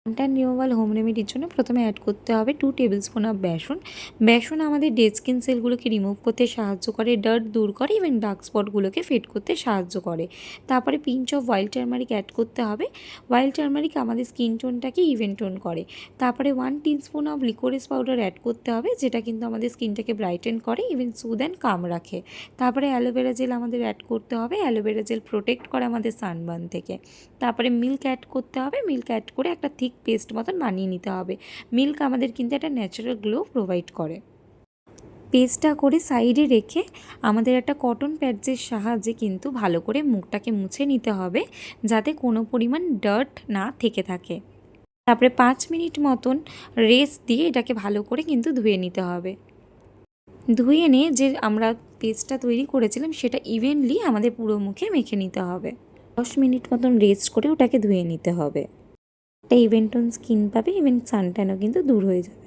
Suntan removal home রেমেডির জন্য প্রথমে add করতে হবে 2 টেবিল স্পুন অফ বেসন। বেসন আমাদের ডেড স্কিন সেলগুলোকে রিমুভ করতে সাহায্য করে, ডার্ট দূর করে, ইভেন ডার্ক স্পটগুলোকে ফেড করতে সাহায্য করে। তারপরে pinch of wild turmeric add করতে হবে। ওয়াইল্ড টার্মারিক আমাদের স্কিন টোনটাকে ইভেন টোন করে। তারপরে 1 teaspoon of liquorice powder add করতে হবে, যেটা কিন্তু আমাদের স্কিনটাকে ব্রাইটেন করে, ইভেন সুদ অ্যান্ড কাম রাখে। তারপরে অ্যালোভেরা জেল আমাদের অ্যাড করতে হবে। অ্যালোভেরা জেল প্রোটেক্ট করে আমাদের সানবার্ন থেকে। তারপরে মিল্ক অ্যাড করতে হবে। মিল্ক অ্যাড করে একটা থিক পেস্ট মতন বানিয়ে নিতে হবে। মিল্ক আমাদের কিন্তু একটা ন্যাচারাল গ্লো প্রোভাইড করে। পেস্টটা করে সাইডে রেখে আমাদের একটা কটন প্যাডসের সাহায্যে কিন্তু ভালো করে মুখটাকে মুছে নিতে হবে, যাতে কোনো পরিমাণ ডার্ট না থেকে থাকে। তারপরে 5 মিনিট মতন রেস্ট দিয়ে এটাকে ভালো করে কিন্তু ধুয়ে নিতে হবে। ধুয়ে নিয়ে যে আমরা পেস্টটা তৈরি করেছিলাম সেটা ইভেনলি আমাদের পুরো মুখে মেখে নিতে হবে। 10 মিনিট মতন রেস্ট করে ওটাকে ধুয়ে নিতে হবে। একটা ইভেন টোন স্কিন পাবে, ইভেন সানট্যানও কিন্তু দূর হয়ে যাবে।